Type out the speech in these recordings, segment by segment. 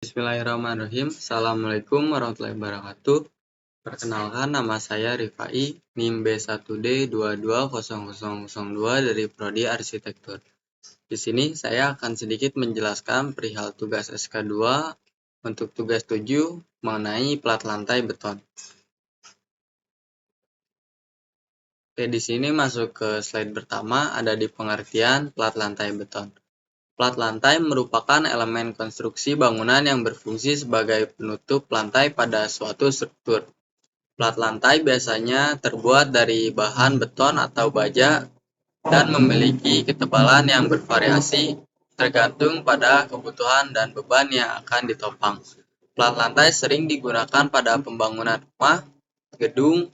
Bismillahirrahmanirrahim. Assalamualaikum warahmatullahi wabarakatuh. Perkenalkan, nama saya Rifai, NIM B1D220002 dari Prodi Arsitektur. Di sini saya akan sedikit menjelaskan perihal tugas SK2 untuk tugas 7 mengenai plat lantai beton. Oke, di sini masuk ke slide pertama, ada di pengertian plat lantai beton. Plat lantai merupakan elemen konstruksi bangunan yang berfungsi sebagai penutup lantai pada suatu struktur. Plat lantai biasanya terbuat dari bahan beton atau baja dan memiliki ketebalan yang bervariasi tergantung pada kebutuhan dan beban yang akan ditopang. Plat lantai sering digunakan pada pembangunan rumah, gedung,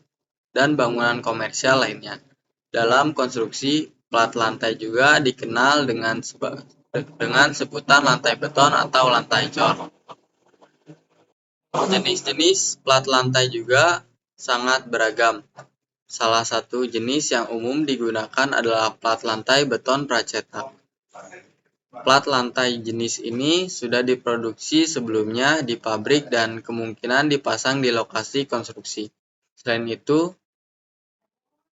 dan bangunan komersial lainnya. Dalam konstruksi, plat lantai juga dikenal dengan sebutan lantai beton atau lantai cor. Jenis-jenis plat lantai juga sangat beragam. Salah satu jenis yang umum digunakan adalah plat lantai beton pracetak. Plat lantai jenis ini sudah diproduksi sebelumnya di pabrik dan kemungkinan dipasang di lokasi konstruksi. Selain itu,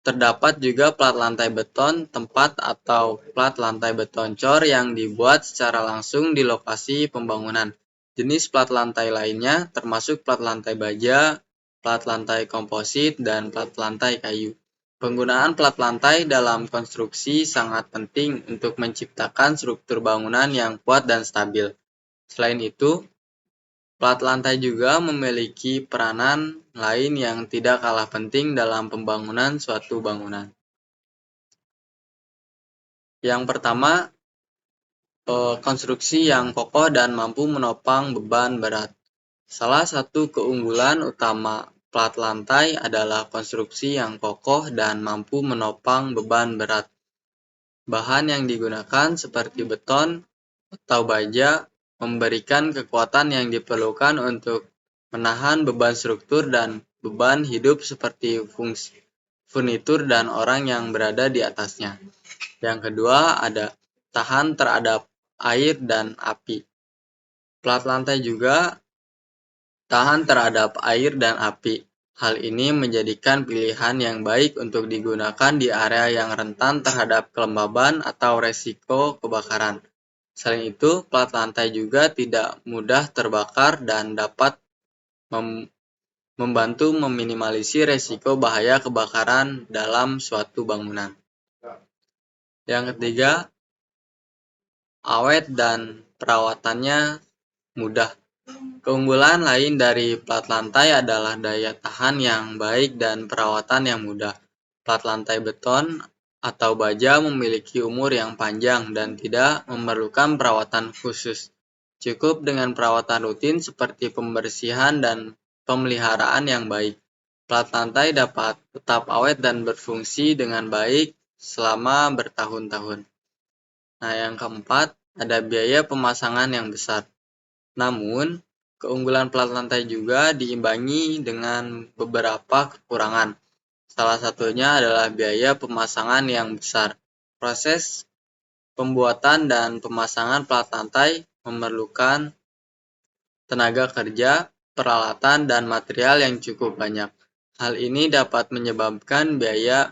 terdapat juga plat lantai beton tempat atau plat lantai beton cor yang dibuat secara langsung di lokasi pembangunan. Jenis plat lantai lainnya termasuk plat lantai baja, plat lantai komposit, dan plat lantai kayu. Penggunaan plat lantai dalam konstruksi sangat penting untuk menciptakan struktur bangunan yang kuat dan stabil. Selain itu, plat lantai juga memiliki peranan lain yang tidak kalah penting dalam pembangunan suatu bangunan. Yang pertama, konstruksi yang kokoh dan mampu menopang beban berat. Salah satu keunggulan utama plat lantai adalah konstruksi yang kokoh dan mampu menopang beban berat. Bahan yang digunakan seperti beton atau baja memberikan kekuatan yang diperlukan untuk menahan beban struktur dan beban hidup seperti furnitur dan orang yang berada di atasnya. Yang kedua, ada tahan terhadap air dan api. Plat lantai juga tahan terhadap air dan api. Hal ini menjadikan pilihan yang baik untuk digunakan di area yang rentan terhadap kelembaban atau resiko kebakaran. Selain itu, plat lantai juga tidak mudah terbakar dan dapat membantu meminimalisir resiko bahaya kebakaran dalam suatu bangunan. Yang ketiga, awet dan perawatannya mudah. Keunggulan lain dari plat lantai adalah daya tahan yang baik dan perawatan yang mudah. Plat lantai beton atau baja memiliki umur yang panjang dan tidak memerlukan perawatan khusus. Cukup dengan perawatan rutin seperti pembersihan dan pemeliharaan yang baik. Plat lantai dapat tetap awet dan berfungsi dengan baik selama bertahun-tahun. Nah, yang keempat, ada biaya pemasangan yang besar. Namun, keunggulan plat lantai juga diimbangi dengan beberapa kekurangan. Salah satunya adalah biaya pemasangan yang besar. Proses pembuatan dan pemasangan plat lantai memerlukan tenaga kerja, peralatan, dan material yang cukup banyak. Hal ini dapat menyebabkan biaya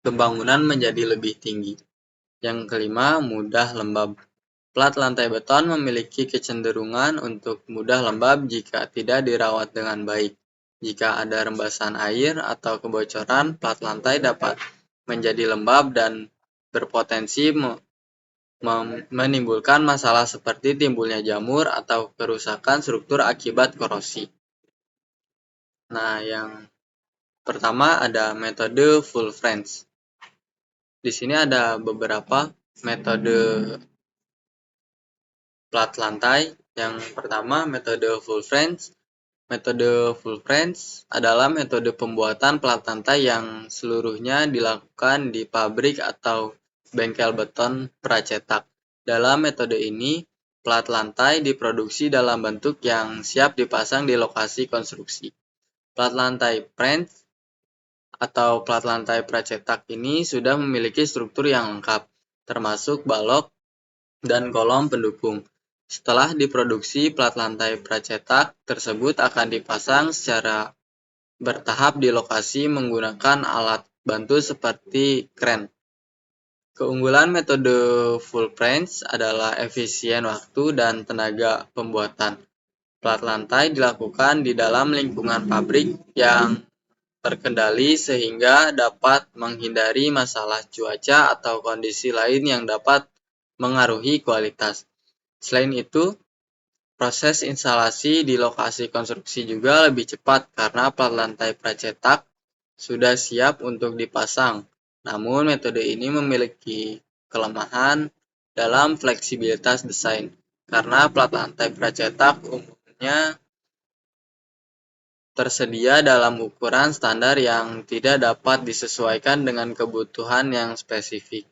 pembangunan menjadi lebih tinggi. Yang kelima, mudah lembab. Plat lantai beton memiliki kecenderungan untuk mudah lembab jika tidak dirawat dengan baik. Jika ada rembesan air atau kebocoran, plat lantai dapat menjadi lembab dan berpotensi menimbulkan masalah seperti timbulnya jamur atau kerusakan struktur akibat korosi. Nah, yang pertama ada metode full French. Di sini ada beberapa metode plat lantai. Yang pertama, metode full French. Metode full French adalah metode pembuatan plat lantai yang seluruhnya dilakukan di pabrik atau bengkel beton pracetak. Dalam metode ini, plat lantai diproduksi dalam bentuk yang siap dipasang di lokasi konstruksi. Plat lantai French atau plat lantai pracetak ini sudah memiliki struktur yang lengkap, termasuk balok dan kolom pendukung. Setelah diproduksi, plat lantai pracetak tersebut akan dipasang secara bertahap di lokasi menggunakan alat bantu seperti kren. Keunggulan metode full press adalah efisien waktu dan tenaga pembuatan. Plat lantai dilakukan di dalam lingkungan pabrik yang terkendali sehingga dapat menghindari masalah cuaca atau kondisi lain yang dapat mengaruhi kualitas. Selain itu, proses instalasi di lokasi konstruksi juga lebih cepat karena plat lantai pracetak sudah siap untuk dipasang. Namun metode ini memiliki kelemahan dalam fleksibilitas desain karena plat lantai pracetak umumnya tersedia dalam ukuran standar yang tidak dapat disesuaikan dengan kebutuhan yang spesifik.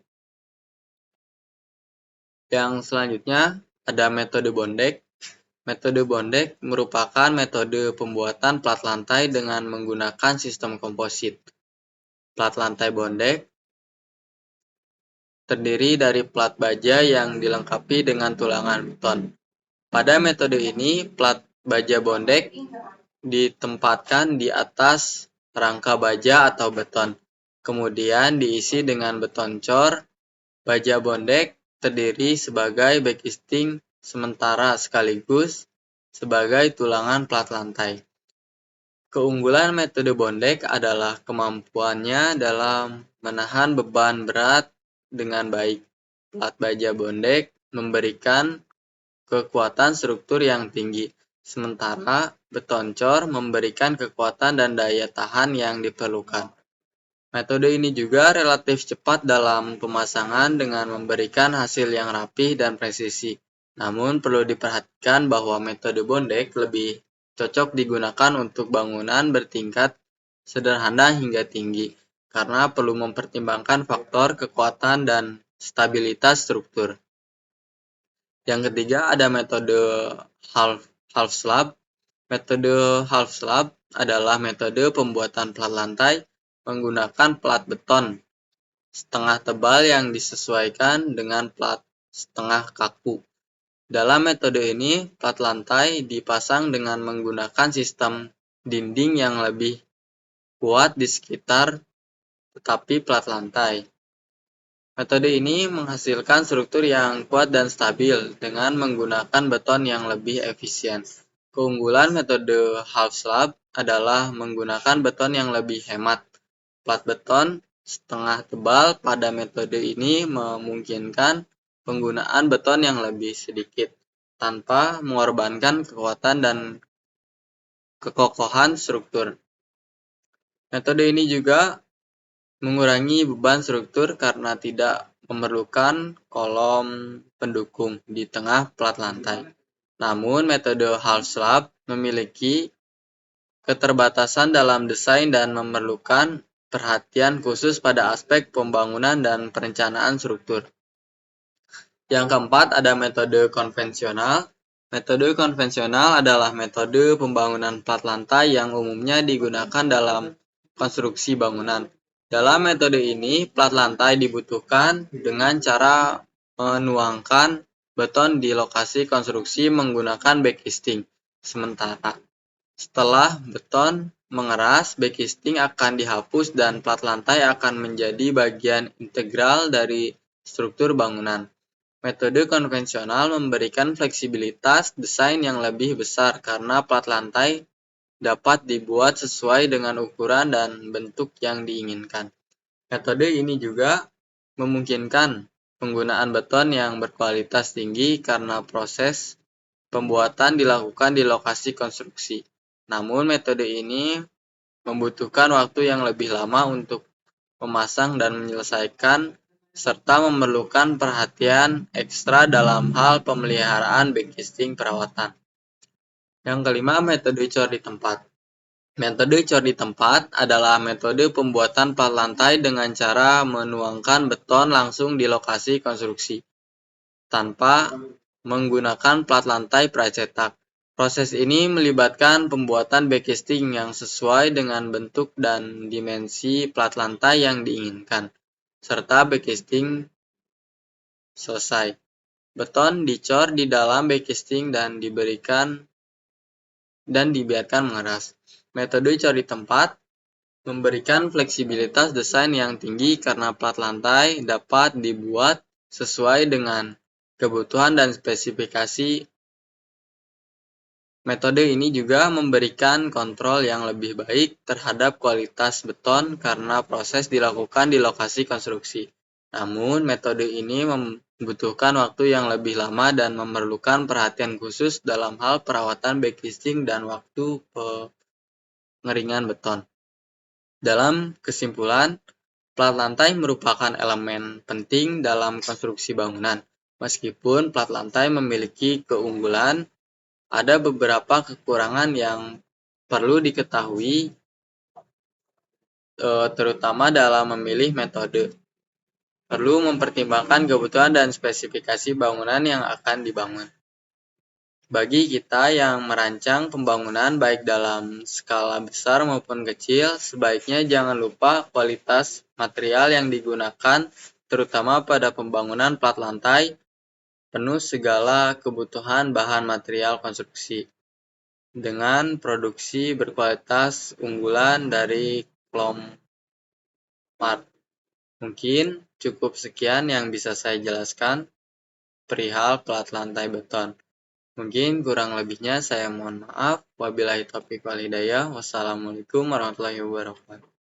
Yang selanjutnya ada metode bondek. Metode bondek merupakan metode pembuatan plat lantai dengan menggunakan sistem komposit. Plat lantai bondek terdiri dari plat baja yang dilengkapi dengan tulangan beton. Pada metode ini, plat baja bondek ditempatkan di atas rangka baja atau beton, kemudian diisi dengan beton cor. Baja bondek terdiri sebagai backing sementara sekaligus sebagai tulangan plat lantai. Keunggulan metode bondek adalah kemampuannya dalam menahan beban berat dengan baik. Plat baja bondek memberikan kekuatan struktur yang tinggi, sementara beton cor memberikan kekuatan dan daya tahan yang diperlukan. Metode ini juga relatif cepat dalam pemasangan dengan memberikan hasil yang rapih dan presisi. Namun perlu diperhatikan bahwa metode bondek lebih cocok digunakan untuk bangunan bertingkat sederhana hingga tinggi, karena perlu mempertimbangkan faktor kekuatan dan stabilitas struktur. Yang ketiga ada metode half slab. Metode half slab adalah metode pembuatan plat lantai menggunakan plat beton setengah tebal yang disesuaikan dengan plat setengah kaku. Dalam metode ini, plat lantai dipasang dengan menggunakan sistem dinding yang lebih kuat di sekitar tetapi plat lantai. Metode ini menghasilkan struktur yang kuat dan stabil dengan menggunakan beton yang lebih efisien. Keunggulan metode half slab adalah menggunakan beton yang lebih hemat. Plat beton setengah tebal pada metode ini memungkinkan penggunaan beton yang lebih sedikit tanpa mengorbankan kekuatan dan kekokohan struktur. Metode ini juga mengurangi beban struktur karena tidak memerlukan kolom pendukung di tengah plat lantai. Namun metode half slab memiliki keterbatasan dalam desain dan memerlukan perhatian khusus pada aspek pembangunan dan perencanaan struktur. Yang keempat ada metode konvensional. Metode konvensional adalah metode pembangunan plat lantai yang umumnya digunakan dalam konstruksi bangunan. Dalam metode ini, plat lantai dibutuhkan dengan cara menuangkan beton di lokasi konstruksi menggunakan backing. Sementara setelah beton mengeras, backing akan dihapus dan plat lantai akan menjadi bagian integral dari struktur bangunan. Metode konvensional memberikan fleksibilitas desain yang lebih besar karena plat lantai dapat dibuat sesuai dengan ukuran dan bentuk yang diinginkan. Metode ini juga memungkinkan penggunaan beton yang berkualitas tinggi karena proses pembuatan dilakukan di lokasi konstruksi. Namun metode ini membutuhkan waktu yang lebih lama untuk memasang dan menyelesaikan serta memerlukan perhatian ekstra dalam hal pemeliharaan backing perawatan. Yang kelima, metode cor di tempat. Metode cor di tempat adalah metode pembuatan plat lantai dengan cara menuangkan beton langsung di lokasi konstruksi tanpa menggunakan plat lantai pracetak. Proses ini melibatkan pembuatan backing yang sesuai dengan bentuk dan dimensi plat lantai yang diinginkan, serta backing selesai. Beton dicor di dalam backcasting dan dibiarkan mengeras. Metode cor di tempat memberikan fleksibilitas desain yang tinggi karena plat lantai dapat dibuat sesuai dengan kebutuhan dan spesifikasi. Metode ini juga memberikan kontrol yang lebih baik terhadap kualitas beton karena proses dilakukan di lokasi konstruksi. Namun, metode ini membutuhkan waktu yang lebih lama dan memerlukan perhatian khusus dalam hal perawatan backcasting dan waktu pengeringan beton. Dalam kesimpulan, plat lantai merupakan elemen penting dalam konstruksi bangunan. Meskipun plat lantai memiliki keunggulan, ada beberapa kekurangan yang perlu diketahui, terutama dalam memilih metode. Perlu mempertimbangkan kebutuhan dan spesifikasi bangunan yang akan dibangun. Bagi kita yang merancang pembangunan baik dalam skala besar maupun kecil, sebaiknya jangan lupa kualitas material yang digunakan, terutama pada pembangunan plat lantai, penuh segala kebutuhan bahan material konstruksi. Dengan produksi berkualitas unggulan dari Clomart. Mungkin cukup sekian yang bisa saya jelaskan perihal plat lantai beton. Mungkin kurang lebihnya saya mohon maaf. Wabillahi taufiq wal hidayah. Wassalamualaikum warahmatullahi wabarakatuh.